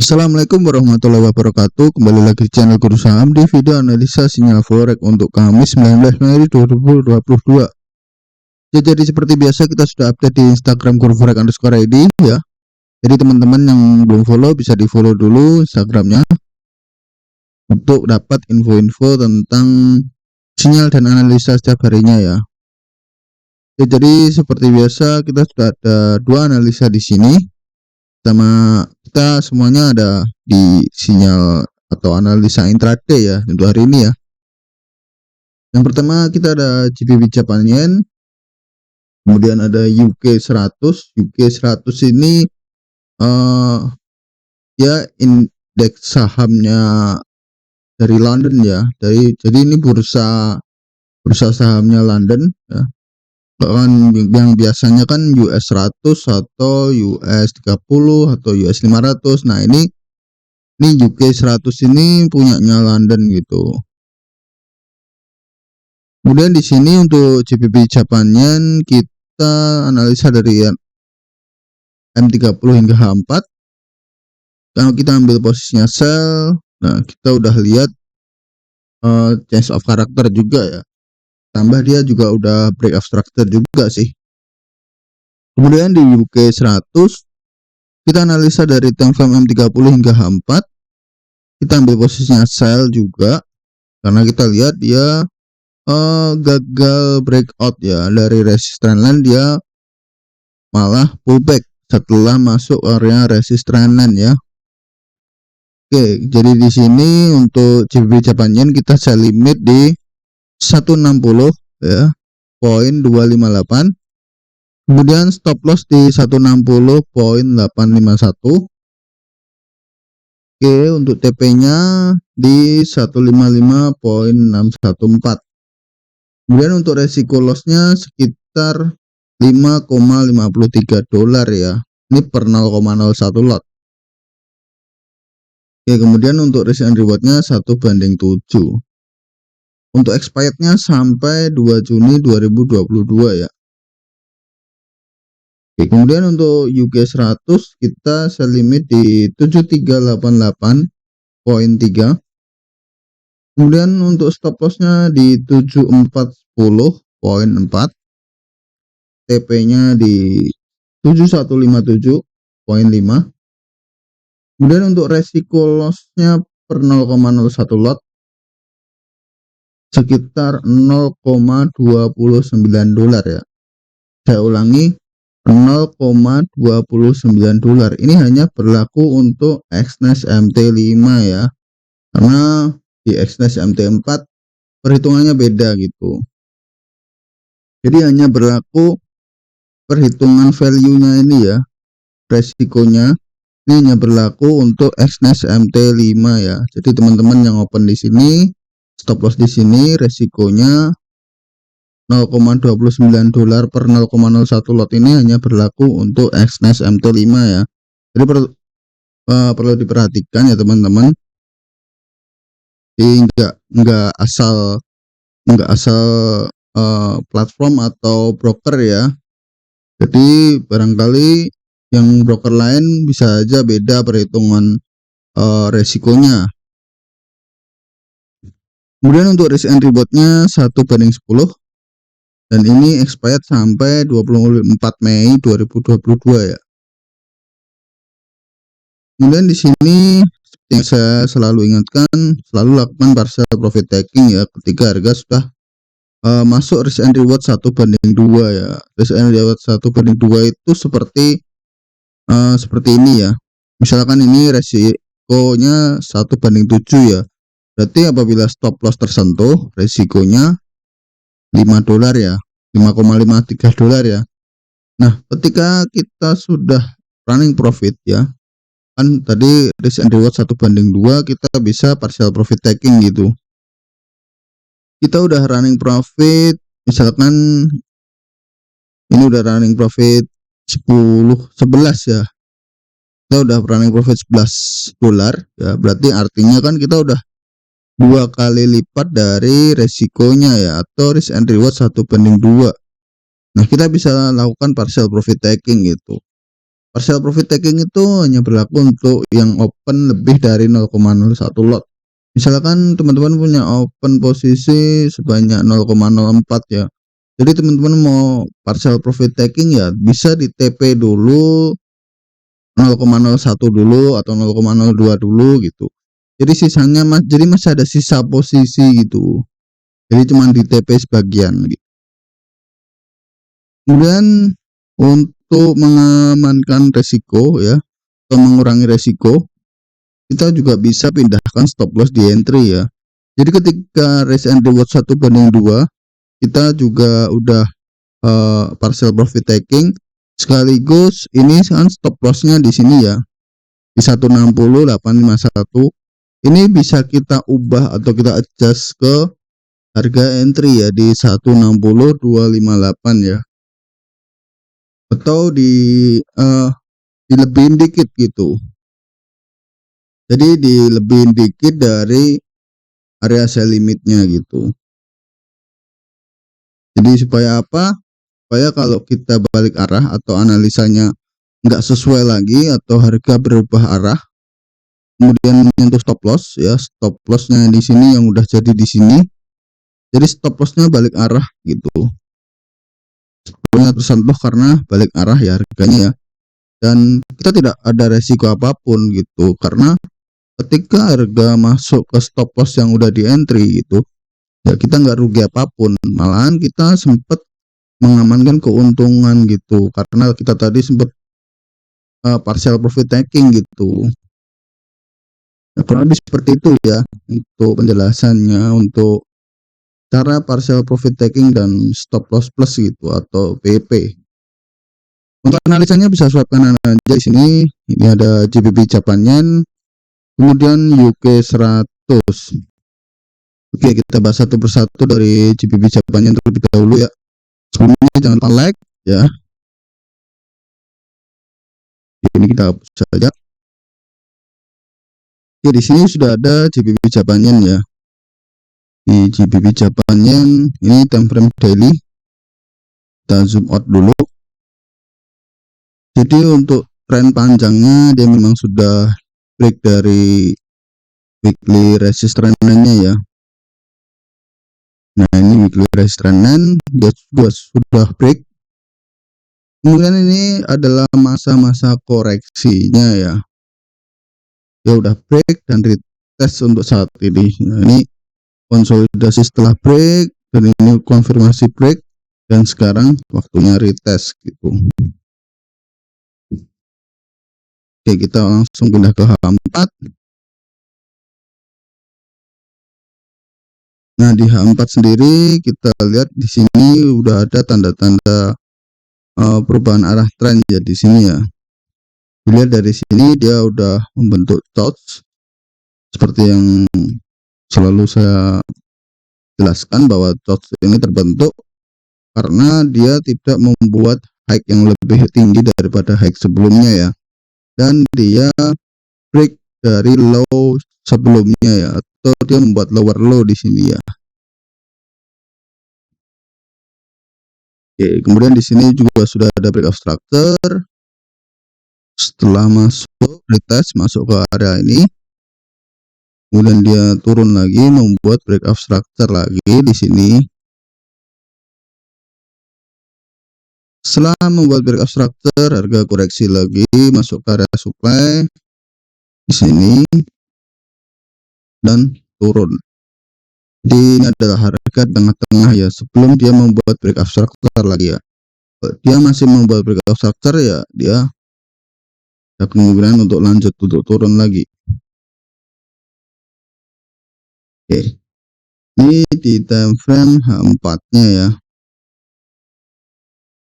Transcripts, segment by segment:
Assalamualaikum warahmatullahi wabarakatuh. Kembali lagi di channel Guru Saham di video analisa sinyal forex untuk Kamis 19 Mei 2022. Jadi seperti biasa kita sudah update di Instagram guruforex_id ya. Jadi teman-teman yang belum follow bisa di follow dulu Instagramnya untuk dapat info-info tentang sinyal dan analisa setiap harinya ya. Jadi seperti biasa kita sudah ada dua analisa di sini. Sama kita semuanya ada di sinyal atau analisa intraday ya untuk hari ini ya. Yang pertama kita ada GBP Japan Yen, kemudian ada UK 100. UK 100 ini ya indeks sahamnya dari London ya. Jadi ini bursa sahamnya London ya. Kan yang biasanya kan US 100 atau US 30 atau US 500. Nah, ini UK 100 ini punyanya London gitu. Kemudian di sini untuk GBP Japan Yen kita analisa dari M30 hingga H4. Kalau kita ambil posisinya sell, nah kita udah lihat change of character juga ya. Tambah dia juga udah break of structure juga sih. Kemudian di UK 100 kita analisa dari time frame M30 hingga H4. Kita ambil posisinya sell juga karena kita lihat dia gagal breakout ya dari resistance line, dia malah pullback setelah masuk area resistance line ya. Oke, jadi di sini untuk GBP Japan Yen kita sell limit di 160 ya, poin 258. Kemudian stop loss di 160.851. Oke, untuk TP-nya di 155.614. Kemudian untuk resiko loss-nya sekitar 5,53 dolar ya. Ini per 0,01 lot. Oke, kemudian untuk risk and reward-nya 1:7. Untuk expired-nya sampai 2 Juni 2022 ya. Oke, kemudian untuk UK 100 kita sell limit di 7388.3. Kemudian untuk stop loss-nya di 7410.4. TP-nya di 7157.5. Kemudian untuk resiko loss-nya per 0,01 lot sekitar 0,29 dolar ya. Saya ulangi, 0,29 dolar. Ini hanya berlaku untuk Exness MT5 ya, karena di Exness MT4 perhitungannya beda gitu. Jadi hanya berlaku perhitungan value-nya ini ya, resikonya ini hanya berlaku untuk Exness MT5 ya. Jadi teman-teman yang open di sini, stop loss di sini, resikonya 0,29 dolar per 0,01 lot ini hanya berlaku untuk Exness MT5 ya. Jadi perlu diperhatikan ya teman-teman. Jadi enggak asal platform atau broker ya. Jadi barangkali yang broker lain bisa aja beda perhitungan resikonya. Kemudian untuk risk and reward-nya 1:10. Dan ini expired sampai 24 Mei 2022 ya. Kemudian di sini yang saya selalu ingatkan, selalu lakukan partial profit taking ya ketika harga sudah masuk risk and reward 1:2 ya. Risk and reward 1:2 itu seperti ini ya. Misalkan ini resikonya 1:7 ya. Berarti apabila stop loss tersentuh, resikonya 5 dolar ya, 5,53 dolar ya. Nah, ketika kita sudah running profit ya, kan tadi risk and reward 1:2, kita bisa partial profit taking gitu. Kita udah running profit, misalkan ini udah running profit 11 ya. Kita udah running profit 11 dolar ya, berarti artinya kan kita udah 2 kali lipat dari resikonya ya, atau risk and reward 1:2. Nah, kita bisa lakukan partial profit taking gitu. Partial profit taking itu hanya berlaku untuk yang open lebih dari 0,01 lot. Misalkan teman-teman punya open posisi sebanyak 0,04 ya. Jadi teman-teman mau partial profit taking ya bisa di TP dulu 0,01 dulu atau 0,02 dulu gitu. Jadi sisanya jadi masih ada sisa posisi gitu. Jadi cuma di TP sebagian gitu. Kemudian untuk mengamankan resiko ya atau mengurangi resiko, kita juga bisa pindahkan stop loss di entry ya. Jadi ketika risk and reward 1:2, kita juga udah partial profit taking, sekaligus ini kan stop lossnya di sini ya di 160.851. Ini bisa kita ubah atau kita adjust ke harga entry ya di 160.258 ya, atau dilebihin dikit gitu. Jadi dilebihin dikit dari area sell limitnya gitu. Jadi supaya apa? Supaya kalau kita balik arah atau analisanya nggak sesuai lagi atau harga berubah arah, kemudian menyentuh stop loss ya, stop lossnya di sini yang udah jadi di sini. Jadi stop lossnya balik arah gitu. Pokoknya tersentuh karena balik arah ya harganya ya. Dan kita tidak ada resiko apapun gitu, karena ketika harga masuk ke stop loss yang udah di entry gitu, ya kita nggak rugi apapun, malahan kita sempat mengamankan keuntungan gitu, karena kita tadi sempat partial profit taking gitu. Ya, kurang lebih seperti itu ya untuk penjelasannya untuk cara partial profit taking dan stop loss plus gitu atau PP. Untuk analisanya bisa swap kanan aja di sini. Ini ada GBP Japan Yen, kemudian UK 100. Oke, kita bahas satu persatu dari GBP Japan Yen terlebih dahulu ya. Sebelumnya jangan lupa like ya. Ini kita hapus saja. Oke, di sini sudah ada GBP Japan Yen ya. Di GBP Japan Yen ini time frame daily. Kita zoom out dulu. Jadi untuk tren panjangnya dia memang sudah break dari weekly resistance line-nya ya. Nah, ini weekly resistance line dia sudah break. Kemudian ini adalah masa-masa koreksinya ya. Dia udah break dan retest untuk saat ini. Nah, ini konsolidasi setelah break dan ini konfirmasi break dan sekarang waktunya retest gitu. Oke, kita langsung pindah ke H4. Nah, di H4 sendiri kita lihat di sini udah ada tanda-tanda perubahan arah tren ya di sini ya. Dilihat dari sini dia udah membentuk touch seperti yang selalu saya jelaskan bahwa touch ini terbentuk karena dia tidak membuat high yang lebih tinggi daripada high sebelumnya ya, dan dia break dari low sebelumnya ya, atau dia membuat lower low di sini ya. Oke, kemudian di sini juga sudah ada break of structure. Setelah masuk retest masuk ke area ini, kemudian dia turun lagi membuat break of structure lagi di sini. Setelah membuat break of structure, harga koreksi lagi masuk ke area supply di sini dan turun. Jadi ini adalah harga tengah-tengah ya sebelum dia membuat break of structure lagi ya. Dia masih membuat break of structure ya, dia ada kemungkinan untuk lanjut untuk turun lagi. Oke, ini di time frame H4-nya ya.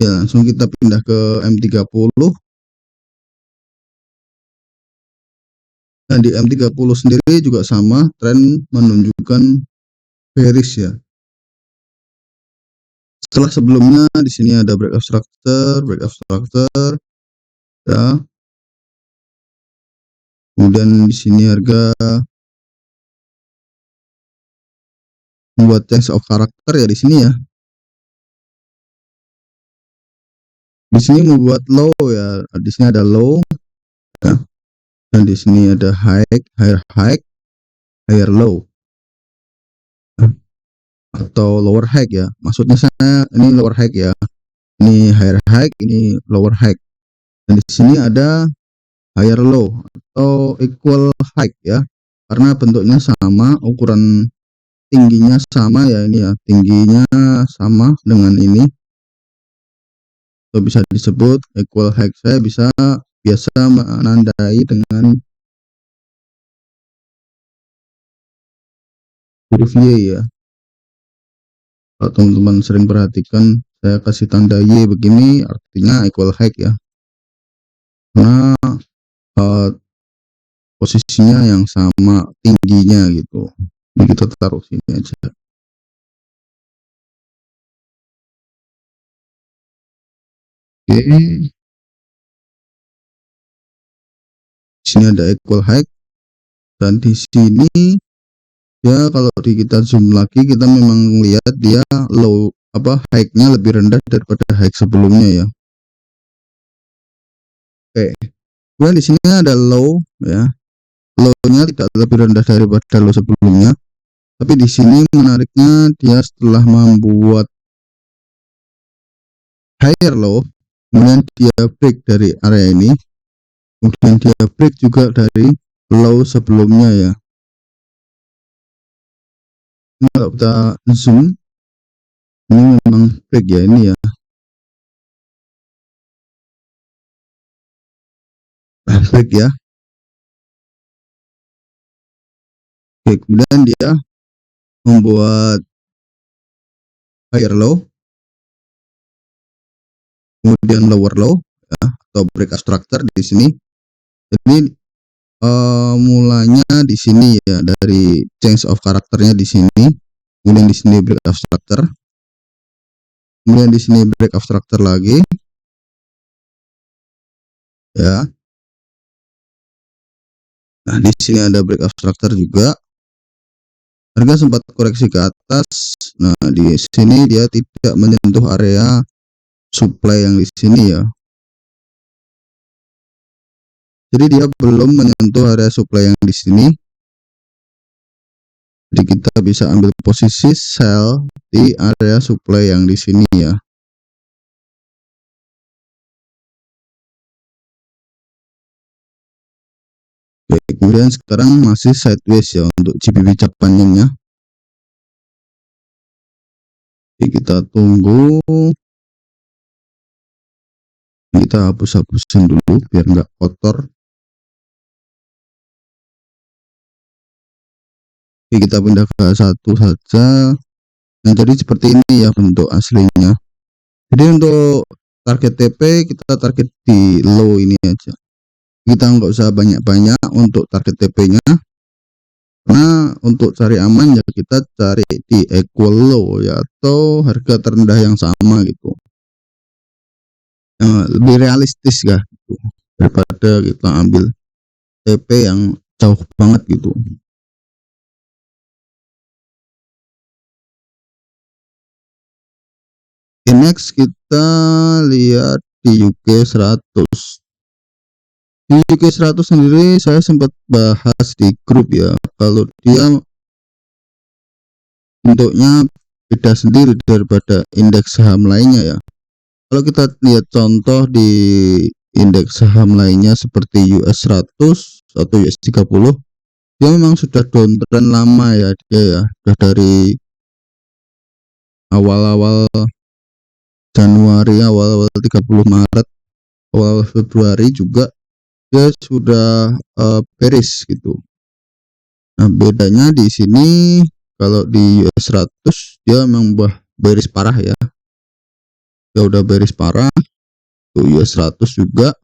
Ya, langsung kita pindah ke M30. Nah, di M30 sendiri juga sama, tren menunjukkan bearish ya. Setelah sebelumnya di sini ada break of structure ya. Kemudian di sini harga membuat change of karakter ya di sini ya. Di sini membuat low ya. Di sini ada low ya. Dan di sini ada higher higher low atau lower high ya. Maksudnya saya ini lower high ya. Ini higher high, ini lower high. Dan di sini ada higher low atau equal high ya. Karena bentuknya sama, ukuran tingginya sama ya, ini ya. Tingginya sama dengan ini. Atau bisa disebut equal high. Saya bisa biasa menandai dengan huruf Y ya. Kalau teman-teman sering perhatikan, saya kasih tanda Y begini, artinya equal height ya. Karena uh, posisinya yang sama tingginya gitu. Jadi kita taruh sini aja. Oke. Di sini ada equal height, dan di sini ya kalau kita zoom lagi, kita memang lihat dia low height-nya lebih rendah daripada height sebelumnya ya. Oke. Kemudian di sini ada low ya. Low-nya tidak lebih rendah daripada low sebelumnya. Tapi di sini menariknya, dia setelah membuat higher low, kemudian dia break dari area ini, kemudian dia break juga dari low sebelumnya ya. Ini kalau kita zoom, ini memang break ya, ini ya. Break ya. Oke, kemudian dia membuat higher low, kemudian lower low ya, atau break of structure di sini. Jadi mulanya di sini ya, dari change of karakternya di sini, kemudian di sini break of structure, kemudian di sini break of structure lagi ya. Nah, di sini ada break of structure juga. Harga sempat koreksi ke atas. Nah, di sini dia tidak menyentuh area supply yang di sini ya. Jadi dia belum menyentuh area supply yang di sini. Jadi kita bisa ambil posisi sell di area supply yang di sini ya. Oke, kemudian sekarang masih sideways ya untuk GBP Japannya. Oke, kita tunggu. Kita hapus-hapusin dulu biar nggak kotor. Oke, kita pindah ke satu saja. Nah, jadi seperti ini ya bentuk aslinya. Jadi untuk target TP, kita target di low ini aja. Kita nggak usah banyak-banyak untuk target TP-nya. Karena untuk cari aman ya kita cari di equal low ya, atau harga terendah yang sama gitu. Lebih realistis ya gitu, daripada kita ambil TP yang jauh banget gitu. Oke, next kita lihat di UK 100. Di UK 100 sendiri saya sempat bahas di grup ya, kalau dia bentuknya beda sendiri daripada indeks saham lainnya ya. Kalau kita lihat contoh di indeks saham lainnya seperti US 100 atau US 30, dia memang sudah downtrend lama ya, dia ya sudah dari awal-awal Januari, awal-awal 30 Maret, awal Februari juga dia sudah bearish gitu. Nah, bedanya di sini kalau di US 100 dia memang bearish parah ya. Dia udah bearish parah. Tuh US 100 juga.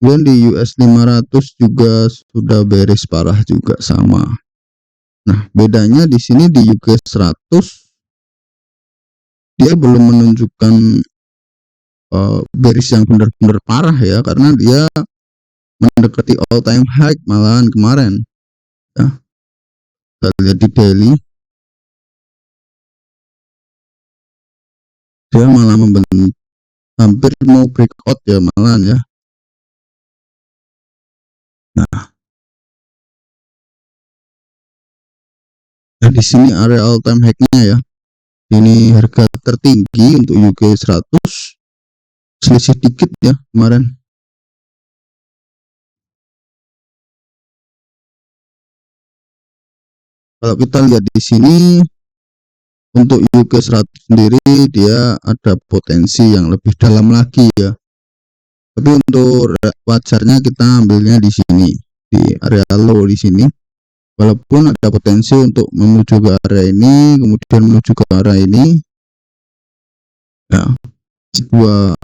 Kemudian di US 500 juga sudah bearish parah juga sama. Nah, bedanya di sini di UK 100 dia belum menunjukkan bearish yang benar-benar parah ya, karena dia mendekati all time high malahan kemarin ya. Kita lihat di daily, dia malah membentuk hampir mau breakout ya malahan ya. Nah, di sini area all time high-nya ya. Ini harga tertinggi untuk UK 100, selisih dikit ya kemarin. Kalau kita lihat di sini untuk UK 100 sendiri dia ada potensi yang lebih dalam lagi ya. Tapi untuk wajarnya kita ambilnya di sini di area low di sini. Walaupun ada potensi untuk menuju ke area ini, kemudian menuju ke arah ini, ya, dua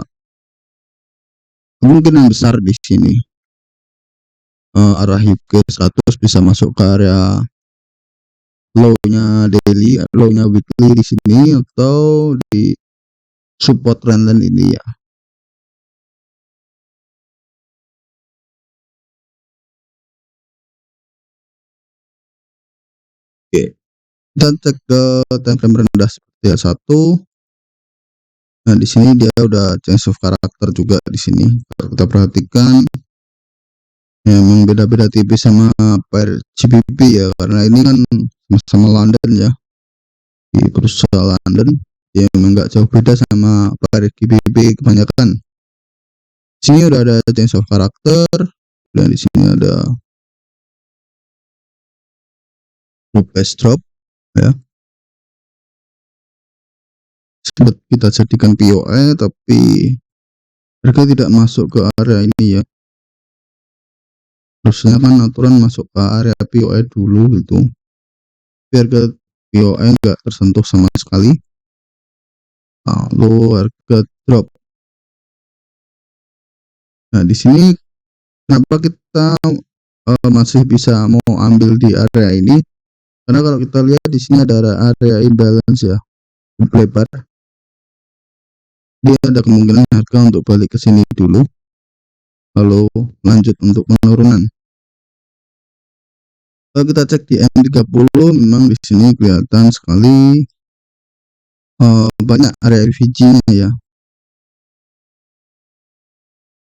kemungkinan besar di sini. Arah UK 100 bisa masuk ke area low-nya daily, low-nya weekly di sini atau di support trendline ini ya. Oke. Dan cek ke time frame rendah seperti satu. Nah, di sini dia udah change of karakter juga di sini. Kalau kita perhatikan ya, memang beda-beda tipis sama pair GBP ya, karena ini kan sama London ya, di perusahaan London ya, memang nggak jauh beda sama pair GBP kebanyakan. Di sini udah ada change of karakter dan di sini ada price drop ya. Sempat kita jadikan POE tapi mereka tidak masuk ke area ini ya. Harusnya kan aturan masuk ke area POE dulu gitu, biar ke POE nggak tersentuh sama sekali. Lalu harga drop. Nah, di sini kenapa kita masih bisa mau ambil di area ini? Karena kalau kita lihat di sini ada area imbalance ya, lebar. Dia ada kemungkinan harga untuk balik ke sini dulu, lalu lanjut untuk penurunan. Kalau kita cek di M30, memang di sini kelihatan sekali banyak area FVG-nya ya.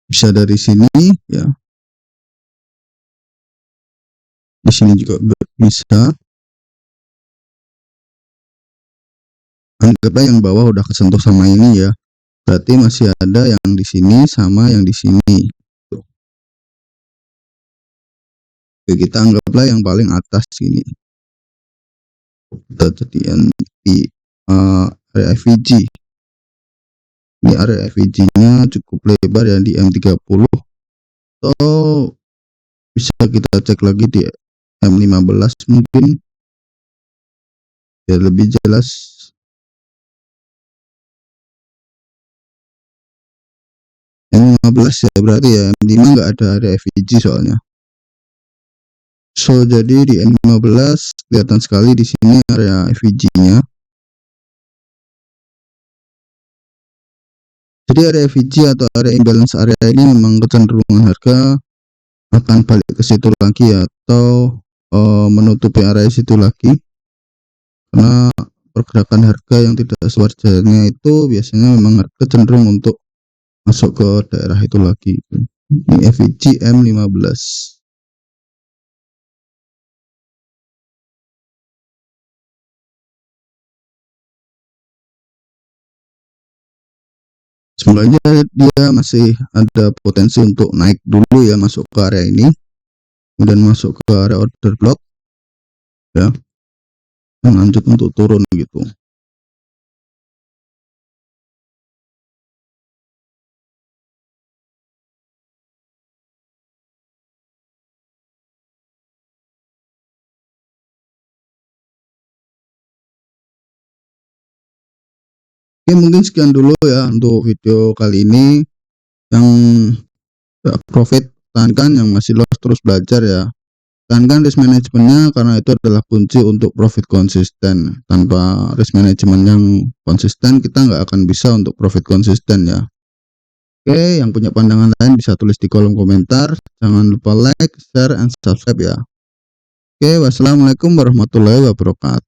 Bisa dari sini ya. Di sini juga bisa. Anggaplah yang bawah udah kesentuh sama ini ya. Berarti masih ada yang di sini sama yang di sini. Oke, kita anggaplah yang paling atas ini. Kita jadikan di area FVG. Ini area FVG-nya cukup lebar ya di M30. Atau bisa kita cek lagi di M15 mungkin. Biar lebih jelas. M15 ya, berarti ya M5 nggak ada area FVG soalnya. So jadi di M15 kelihatan sekali di sini area FVG-nya. Jadi area FVG atau area imbalance area ini memang kecenderungan harga akan balik ke situ lagi atau menutupi area situ lagi. Karena pergerakan harga yang tidak sewajarnya itu biasanya memang harga cenderung untuk masuk ke daerah itu lagi. Ini FVG M15. Semoga aja dia masih ada potensi untuk naik dulu ya, masuk ke area ini, kemudian masuk ke area order block ya, dan lanjut untuk turun gitu. Oke, mungkin sekian dulu ya untuk video kali ini. Yang profit tahankan, yang masih loss terus belajar ya. Tahankan risk manajemennya karena itu adalah kunci untuk profit konsisten. Tanpa risk management yang konsisten kita nggak akan bisa untuk profit konsisten ya. Oke, yang punya pandangan lain bisa tulis di kolom komentar. Jangan lupa like, share, and subscribe ya. Oke, wassalamualaikum warahmatullahi wabarakatuh.